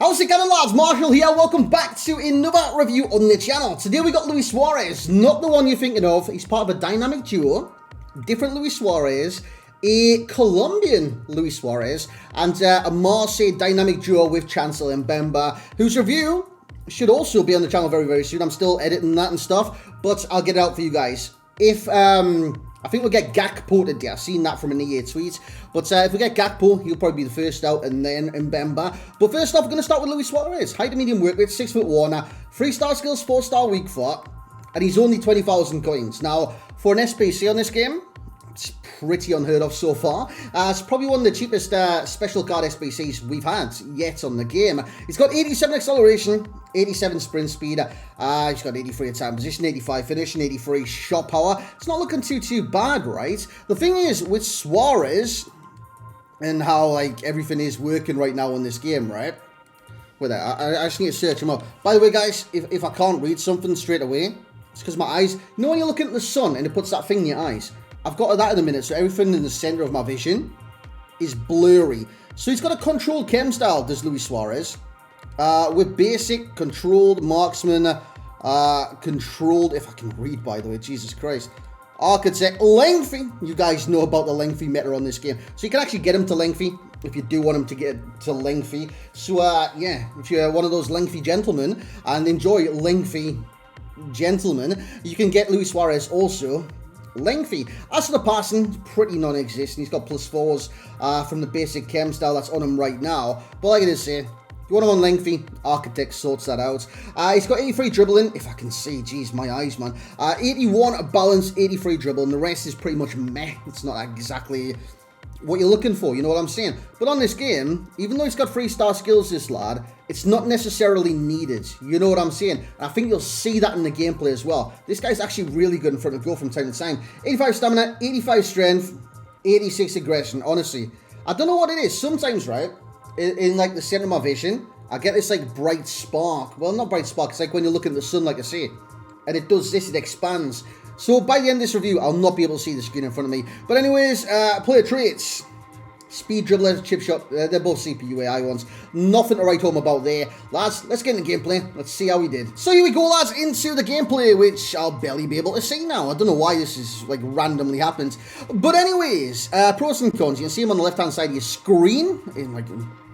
How's it going, lads? Marshall here. Welcome back to another review on the channel. Today we got Luis Suarez, not the one you're thinking of. He's part of a dynamic duo, different Luis Suarez, a Colombian Luis Suarez, and a Marseille dynamic duo with Chancellor Mbemba, whose review should also be on the channel very, very soon. I'm still editing that and stuff, but I'll get it out for you guys. If, I think we'll get Gakpo today. I've seen that from an EA tweet. But if we get Gakpo, he'll probably be the first out, and then Mbemba. But first off, we're going to start with Luis Suarez. Height to medium work rate, 6'1", 3-star skills, 4-star weak foot, and he's only 20,000 coins. Now, for an SPC on this game, it's pretty unheard of so far. It's probably one of the cheapest special card SBCs we've had yet on the game. He's got 87 acceleration, 87 sprint speed, he's got 83 attack position, 85 finish, and 83 shot power. It's not looking too bad, right? The thing is, with Suarez, and how, like, everything is working right now in this game, right? Wait there, I just need to search him up. By the way, guys, if I can't read something straight away, it's because my eyes, you know when you're looking at the sun and it puts that thing in your eyes? I've got that in a minute, so everything in the center of my vision is blurry. So he's got a controlled chem style, does Luis Suarez, with basic, controlled, marksman, controlled, if I can read, by the way, Jesus Christ, architect, lengthy. You guys know about the lengthy meta on this game, so you can actually get him to lengthy if you do want him to get to lengthy. So yeah, if you're one of those lengthy gentlemen and enjoy lengthy gentlemen, you can get Luis Suarez also lengthy. As for the passing, pretty non-existent. He's got +4s from the basic chem style that's on him right now. But like I did say, if you want him on lengthy, Architect sorts that out. He's got 83 dribbling, if I can see, geez, my eyes, man. 81 balance, 83 dribbling. The rest is pretty much meh. It's not exactly what you're looking for, you know what I'm saying? But on this game, even though he's got 3-star skills, this lad, it's not necessarily needed, you know what I'm saying? And I think you'll see that in the gameplay as well. This guy's actually really good in front of goal from time to time. 85 stamina, 85 strength, 86 aggression, honestly. I don't know what it is, sometimes, right, in like the center of my vision, I get this like bright spark. Well, not bright spark, it's like when you're looking at the sun, like I say, and it does this, it expands. So by the end of this review, I'll not be able to see the screen in front of me. But anyways, player traits. Speed, dribbler, chip shot, they're both CPU AI ones. Nothing to write home about there. Lads, let's get into gameplay. Let's see how we did. So here we go, lads, into the gameplay, which I'll barely be able to see now. I don't know why this is, like, randomly happened. But anyways, pros and cons. You can see them on the left-hand side of your screen, in, like,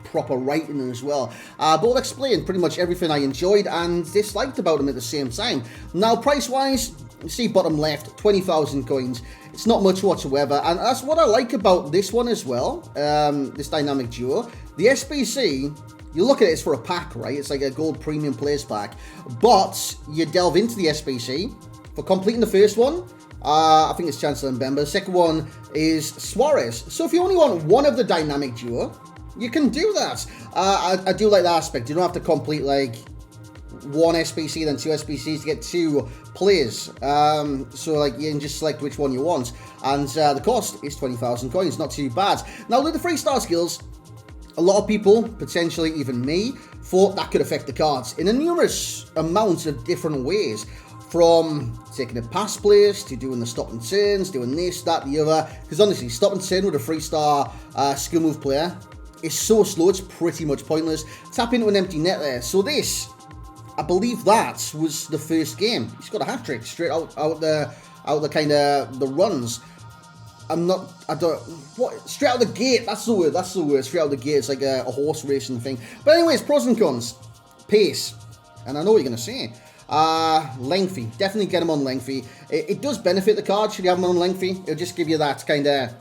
proper writing as well. But we'll explain pretty much everything I enjoyed and disliked about them at the same time. Now, price-wise, you see bottom left, 20,000 coins. It's not much whatsoever, and that's what I like about this one as well, this dynamic duo. The SBC, you look at it, it's for a pack, right? It's like a gold premium players pack, but you delve into the SBC. For completing the first one, I think it's Chancellor Mbemba. The second one is Suarez. So if you only want one of the dynamic duo, you can do that. I do like that aspect. You don't have to complete, like, one SBC, then two SBCs to get two players. So, like, you can just select which one you want. And the cost is 20,000 coins. Not too bad. Now, with the 3-star skills, a lot of people, potentially even me, thought that could affect the cards in a numerous amount of different ways. From taking it past players, to doing the stop and turns, doing this, that, the other. Because honestly, stop and turn with a 3-star skill move player is so slow, it's pretty much pointless. Tap into an empty net there. So this, I believe that was the first game. He's got a hat-trick straight out the kind of the runs. Straight out the gate, that's the word, straight out the gate. It's like a horse racing thing. But anyways, pros and cons. Pace, and I know what you're going to say. Lengthy, definitely get him on lengthy. It does benefit the card, should you have him on lengthy. It'll just give you that kind of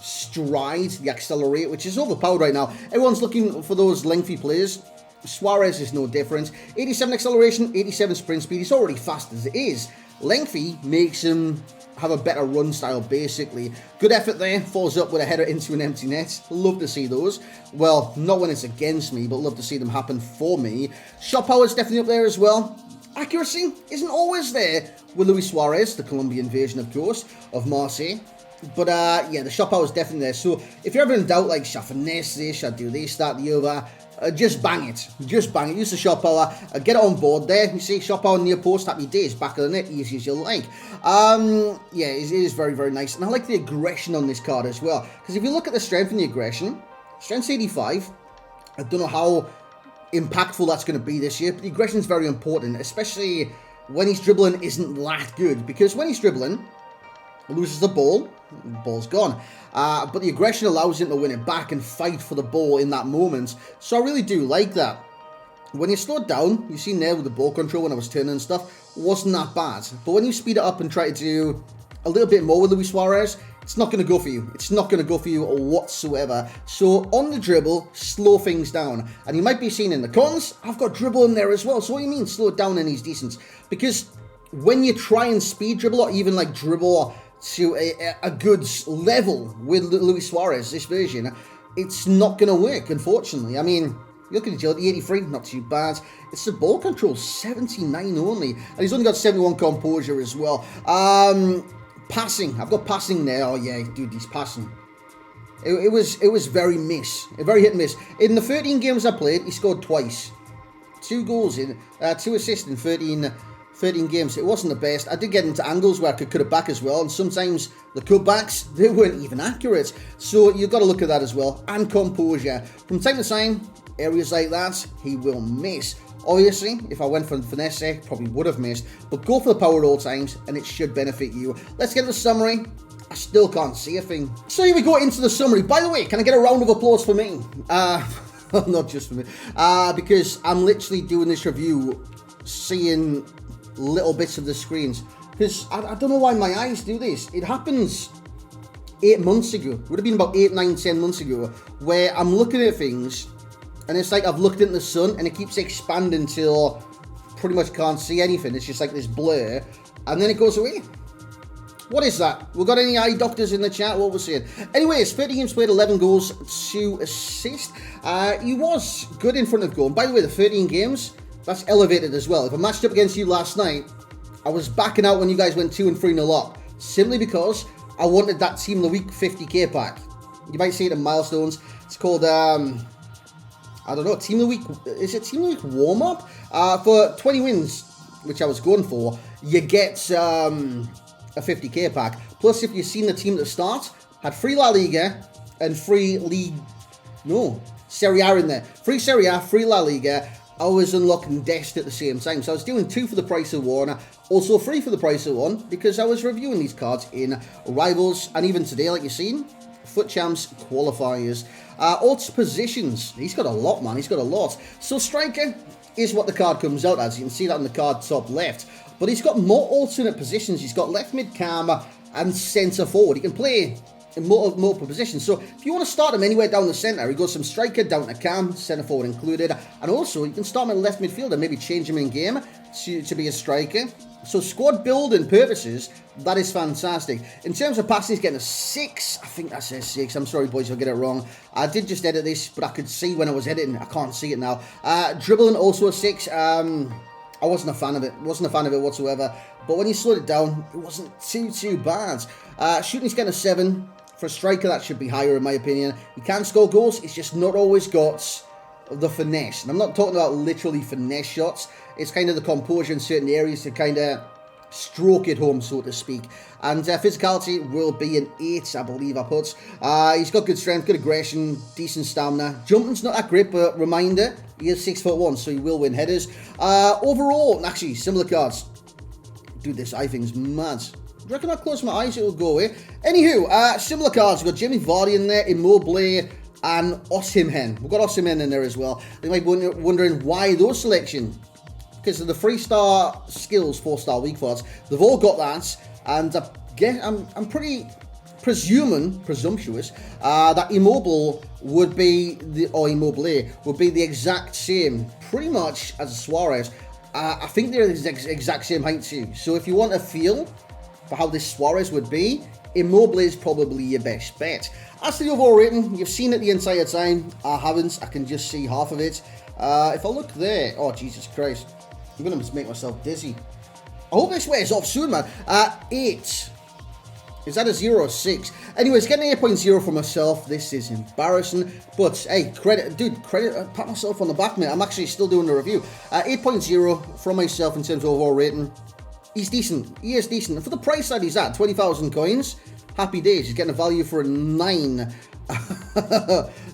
stride, the accelerate, which is overpowered right now. Everyone's looking for those lengthy players. Suarez is no different. 87 acceleration, 87 sprint speed. He's already fast as it is. Lengthy makes him have a better run style, basically. Good effort there. Falls up with a header into an empty net. Love to see those. Well, not when it's against me, but love to see them happen for me. Shot power is definitely up there as well. Accuracy isn't always there with Luis Suarez, the Colombian version, of course, of Marseille. But, yeah, the shot power is definitely there. So, if you're ever in doubt, like, should I finesse this, should I do this, that, the other, just bang it. Just bang it. Use the shot power. Get it on board there. You see, shot power near post, happy days. Back of the net, easy as you like. Yeah, it is very, very nice. And I like the aggression on this card as well. Because if you look at the strength and the aggression, strength's 85. I don't know how impactful that's going to be this year. But the aggression is very important, especially when he's dribbling isn't that good. Because when he's dribbling, he loses the ball's gone. But the aggression allows him to win it back and fight for the ball in that moment. So I really do like that. When you slow it down, you see there with the ball control when I was turning and stuff, wasn't that bad. But when you speed it up and try to do a little bit more with Luis Suarez, it's not going to go for you. It's not going to go for you whatsoever. So on the dribble, slow things down. And you might be seeing in the cons, I've got dribble in there as well. So what do you mean slow it down and he's decent? Because when you try and speed dribble or even like dribble to a good level with Luis Suarez, this version, it's not going to work, unfortunately. I mean, look at agility, 83, not too bad. It's the ball control, 79 only. And he's only got 71 composure as well. Passing, I've got passing there. Oh yeah, dude, he's passing. It was very very hit and miss. In the 13 games I played, he scored twice. 2 goals in, 2 assists in 13 games. It wasn't the best. I did get into angles where I could cut it back as well, and sometimes the cutbacks, they weren't even accurate. So you've got to look at that as well. And composure. From time to time, areas like that, he will miss. Obviously, if I went for finesse, probably would have missed. But go for the power at all times, and it should benefit you. Let's get the summary. I still can't see a thing. So here we go into the summary. By the way, can I get a round of applause for me? Not just for me. Because I'm literally doing this review, seeing little bits of the screens. Because I don't know why my eyes do this. It happens 8 months ago. It would have been about 8, 9, 10 months ago, where I'm looking at things, and it's like I've looked into the sun and it keeps expanding till pretty much can't see anything. It's just like this blur, and then it goes away. What is that? We've got any eye doctors in the chat? What we're saying? Anyways, 30 games played, 11 goals, 2 assists. He was good in front of goal. And by the way, the 13 games, that's elevated as well. If I matched up against you last night, I was backing out when you guys went 2 and 3-0 up, simply because I wanted that Team of the Week 50k pack. You might see it in milestones. It's called I don't know, Team of the Week, is it Team of the Week warm-up? For 20 wins, which I was going for, you get a 50k pack. Plus, if you've seen the team at the start, had free La Liga and free Serie A in there. Free Serie A, free La Liga. I was unlocking Dest at the same time. So I was doing 2 for the price of 1. Also 3 for the price of 1, because I was reviewing these cards in Rivals. And even today, like you've seen, Foot Champs qualifiers. Odds positions. He's got a lot, man. He's got a lot. So striker is what the card comes out as. You can see that on the card top left. But he's got more alternate positions. He's got left mid cam and centre forward. He can play in multiple positions. So if you want to start him anywhere down the centre, he goes from striker down to cam, centre forward included. And also, you can start him at left midfielder, maybe change him in game to be a striker. So squad building purposes, that is fantastic. In terms of passing, he's getting a 6. I think that says 6. I'm sorry, boys, if I get it wrong. I did just edit this, but I could see when I was editing. I can't see it now. Dribbling, also a 6. I wasn't a fan of it. Wasn't a fan of it whatsoever. But when you slowed it down, it wasn't too bad. Shooting, he's getting a 7. For a striker, that should be higher, in my opinion. He can score goals. He's just not always got the finesse. And I'm not talking about literally finesse shots. It's kind of the composure in certain areas to kind of stroke it home, so to speak. And physicality will be an 8, I believe I put. He's got good strength, good aggression, decent stamina. Jumping's not that great, but reminder, he is 6'1", so he will win headers. Overall, actually, similar cards. Dude, this eye thing's mad. Do you reckon I close my eyes, it'll go away? Anywho, similar cards. We've got Jamie Vardy in there, Immobile, and Osimhen. We've got Osimhen in there as well. You might be wondering why those selection. Because of the 3-star skills, 4-star weak spots, they've all got that, and I'm pretty presumptuous that Immobile would be Immobile would be the exact same, pretty much as Suarez. I think they're the exact same height too. So if you want a feel for how this Suarez would be, Immobile is probably your best bet. As to the overall rating, you've seen it the entire time. I haven't. I can just see half of it. If I look there, oh Jesus Christ. I'm going to just make myself dizzy. I hope this wears off soon, man. 8. Is that a 0 or 6? Anyways, getting 8.0 for myself. This is embarrassing. But, hey, credit. Pat myself on the back, mate. I'm actually still doing the review. 8.0 from myself in terms of overall rating. He's decent. He is decent. And for the price that he's at, 20,000 coins, happy days. He's getting a value for a 9.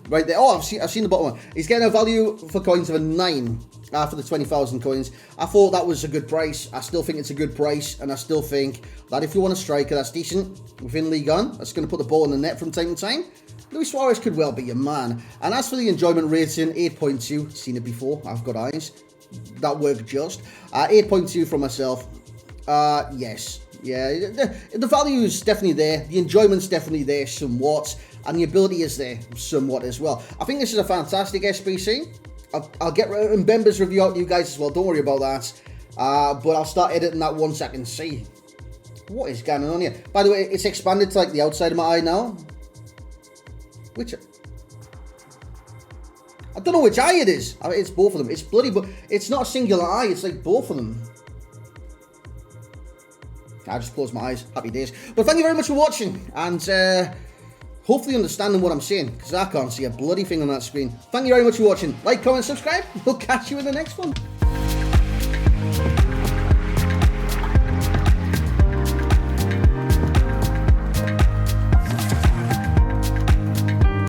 Right there. Oh, I've seen the bottom one. He's getting a value for coins of a 9 for the 20,000 coins. I thought that was a good price. I still think it's a good price, and I still think that if you want a striker that's decent within League One, that's going to put the ball in the net from time to time, Luis Suarez could well be your man. And as for the enjoyment rating, 8.2. Seen it before. I've got eyes. That worked just. 8.2 from myself. Yes. Yeah, the value is definitely there. The enjoyment's definitely there somewhat. And the ability is there somewhat as well. I think this is a fantastic SBC. I'll get Mbemba's review out to you guys as well. Don't worry about that. But I'll start editing that once I can see what is going on here. By the way, it's expanded to like the outside of my eye now. Which... I don't know which eye it is. It's both of them. It's bloody... But it's not a singular eye. It's like both of them. I just closed my eyes. Happy days. But thank you very much for watching. And hopefully understanding what I'm saying. Because I can't see a bloody thing on that screen. Thank you very much for watching. Like, comment, subscribe. We'll catch you in the next one.